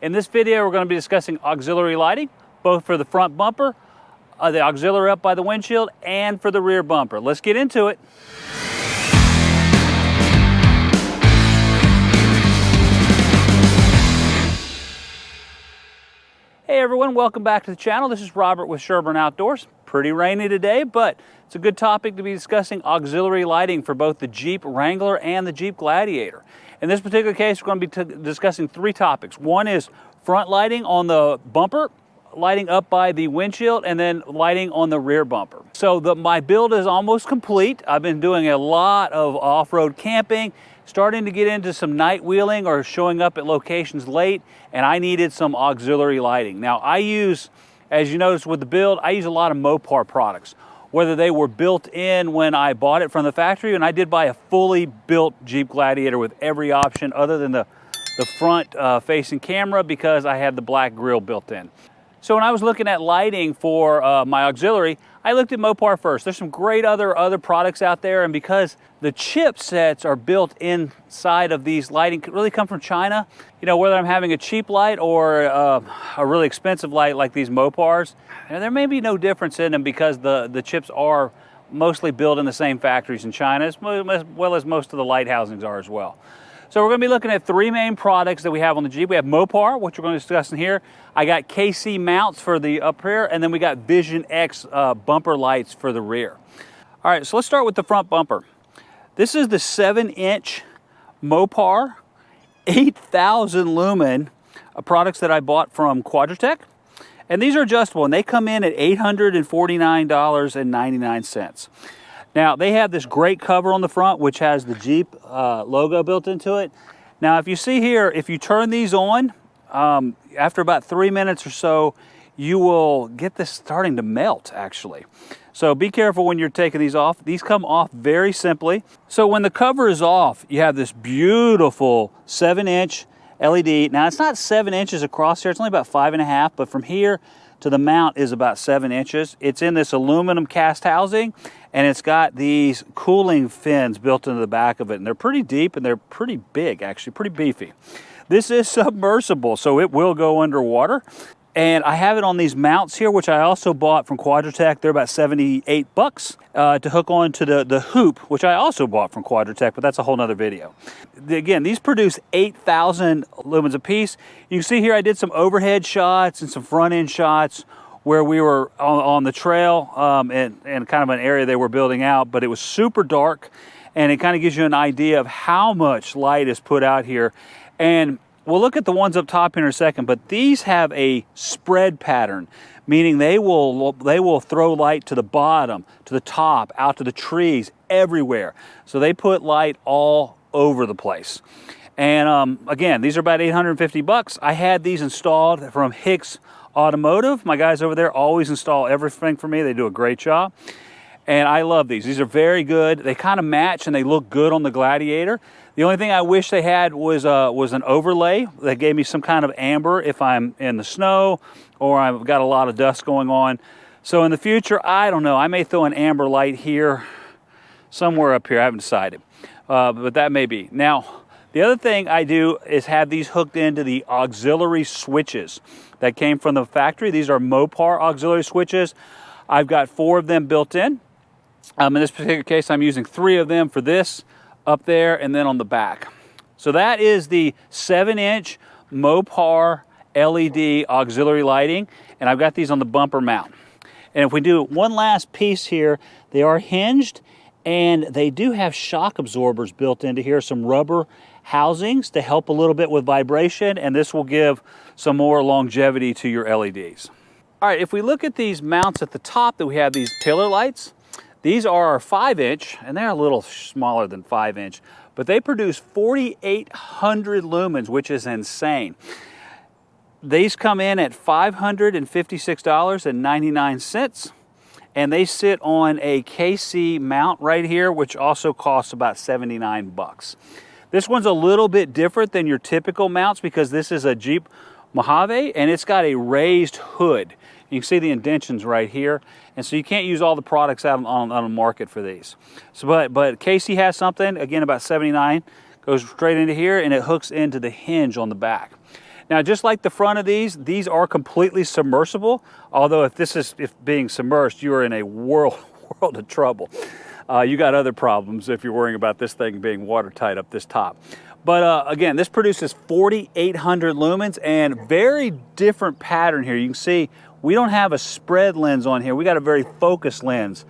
In this video, we're going to be discussing auxiliary lighting, both for the front bumper, the auxiliary up by the windshield, and for the rear bumper. Let's get into it. Hey everyone, welcome back to the channel. This is Robert with Sherburne Outdoors. Pretty rainy today, but it's a good topic to be discussing auxiliary lighting for both the Jeep Wrangler and the Jeep Gladiator. In this particular case, we're going to be discussing three topics. One is front lighting on the bumper, lighting up by the windshield, and then lighting on the rear bumper. So my build is almost complete. I've been doing a lot of off-road camping, starting to get into some night wheeling or showing up at locations late, and I needed some auxiliary lighting. Now I use, as you notice with the build, I use a lot of Mopar products, whether they were built in when I bought it from the factory, and I did buy a fully built Jeep Gladiator with every option other than the front facing camera, because I had the black grille built in. So when I was looking at lighting for my auxiliary, I looked at Mopar first. There's some great other products out there, and because the chipsets are built inside of these lighting, really come from China. You know, whether I'm having a cheap light or a really expensive light like these Mopars, there may be no difference in them because the chips are mostly built in the same factories in China, as well as most of the light housings are as well. So we're going to be looking at three main products that we have on the Jeep. We have Mopar, which we're going to discuss in here. I got KC mounts for the up rear, and then we got Vision X bumper lights for the rear. All right, so let's start with the front bumper. This is the 7-inch Mopar 8,000 lumen products that I bought from Quadratec. And these are adjustable, and they come in at $849.99. Now, they have this great cover on the front, which has the Jeep logo built into it. Now, if you see here, if you turn these on, after about 3 minutes or so, you will get this starting to melt, actually. So be careful when you're taking these off. These come off very simply. So when the cover is off, you have this beautiful 7-inch LED. Now, it's not 7 inches across here. It's only about 5.5, but from here to the mount is about 7 inches. It's in this aluminum cast housing, and it's got these cooling fins built into the back of it, and they're pretty deep and they're pretty big, actually, pretty beefy. This is submersible, so it will go underwater. And I have it on these mounts here, which I also bought from Quadratec. They're about 78 bucks to hook on to the hoop, which I also bought from Quadratec, but that's a whole nother video. Again, these produce 8,000 lumens a piece. You can see here I did some overhead shots and some front end shots where we were on the trail and kind of an area they were building out, but it was super dark, and it kind of gives you an idea of how much light is put out here. And we'll look at the ones up top here in a second, but these have a spread pattern, meaning they will throw light to the bottom, to the top, out to the trees, everywhere. So they put light all over the place. And again, these are about 850 bucks. I had these installed from Hicks Automotive. My guys over there always install everything for me. They do a great job. And I love these. These are very good. They kind of match and they look good on the Gladiator. The only thing I wish they had was an overlay that gave me some kind of amber if I'm in the snow or I've got a lot of dust going on. So in the future, I don't know, I may throw an amber light here, somewhere up here, I haven't decided, but that may be. Now, the other thing I do is have these hooked into the auxiliary switches that came from the factory. These are Mopar auxiliary switches. I've got 4 of them built in. In this particular case, I'm using 3 of them for this, up there, and then on the back. So that is the 7-inch Mopar LED auxiliary lighting, and I've got these on the bumper mount. And if we do one last piece here, they are hinged, and they do have shock absorbers built into here, some rubber housings to help a little bit with vibration, and this will give some more longevity to your LEDs. All right, if we look at these mounts at the top that we have, these pillar lights, these are 5-inch, and they're a little smaller than 5-inch, but they produce 4,800 lumens, which is insane. These come in at $556.99, and they sit on a KC mount right here, which also costs about 79 bucks. This one's a little bit different than your typical mounts because this is a Jeep Mojave, and it's got a raised hood. You can see the indentions right here, and so you can't use all the products out on the market for these. So, but Casey has something, again, about 79, goes straight into here, and it hooks into the hinge on the back. Now, just like the front of these are completely submersible. Although if being submerged, you are in a world of trouble. You got other problems if you're worrying about this thing being watertight up this top. But again, this produces 4,800 lumens and very different pattern here. You can see we don't have a spread lens on here. We got a very focused lens.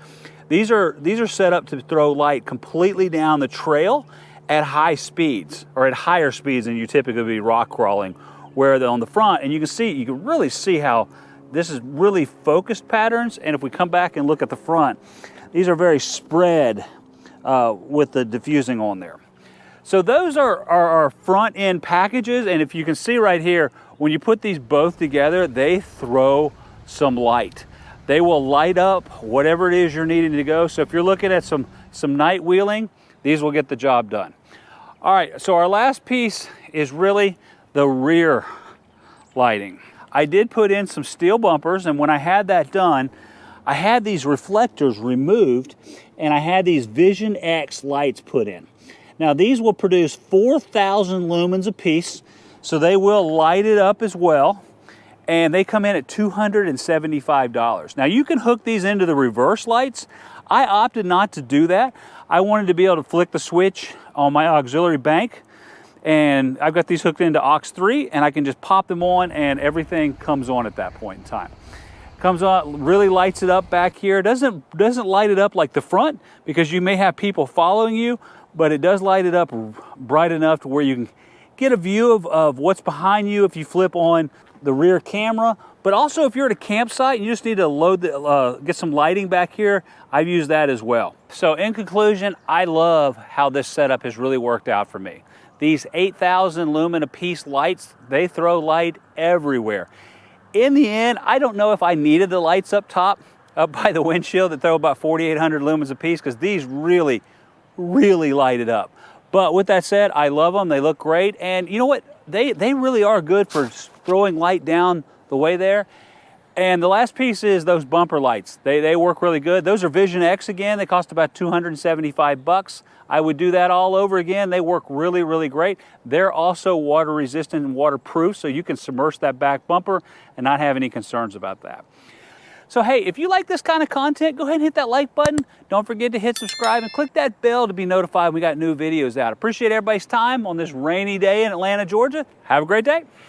These are set up to throw light completely down the trail at high speeds, or at higher speeds than you typically be rock crawling, where they're on the front. And you can really see how this is really focused patterns. And if we come back and look at the front, these are very spread with the diffusing on there. So those are our front end packages, and if you can see right here, when you put these both together, they throw some light. They will light up whatever it is you're needing to go. So if you're looking at some night wheeling, these will get the job done. All right, so our last piece is really the rear lighting. I did put in some steel bumpers, and when I had that done, I had these reflectors removed, and I had these Vision X lights put in. Now these will produce 4,000 lumens a piece, so they will light it up as well, and they come in at $275. Now you can hook these into the reverse lights. I opted not to do that. I wanted to be able to flick the switch on my auxiliary bank, and I've got these hooked into aux 3, and I can just pop them on and everything comes on at that point in time. Comes on, really lights it up back here. Doesn't light it up like the front, because you may have people following you, but it does light it up bright enough to where you can get a view of what's behind you if you flip on the rear camera. But also if you're at a campsite and you just need to get some lighting back here, I've used that as well. So in conclusion, I love how this setup has really worked out for me. These 8,000 lumen a piece lights, they throw light everywhere. In the end, I don't know if I needed the lights up top, up by the windshield that throw about 4,800 lumens a piece, because these really light it up. But with that said, I love them. They look great. And you know what? They really are good for throwing light down the way there. And the last piece is those bumper lights. They work really good. Those are Vision X again. They cost about $275. I would do that all over again. They work really great. They're also water resistant and waterproof, so you can submerge that back bumper and not have any concerns about that. So hey, if you like this kind of content, go ahead and hit that like button. Don't forget to hit subscribe and click that bell to be notified when we got new videos out. Appreciate everybody's time on this rainy day in Atlanta, Georgia. Have a great day.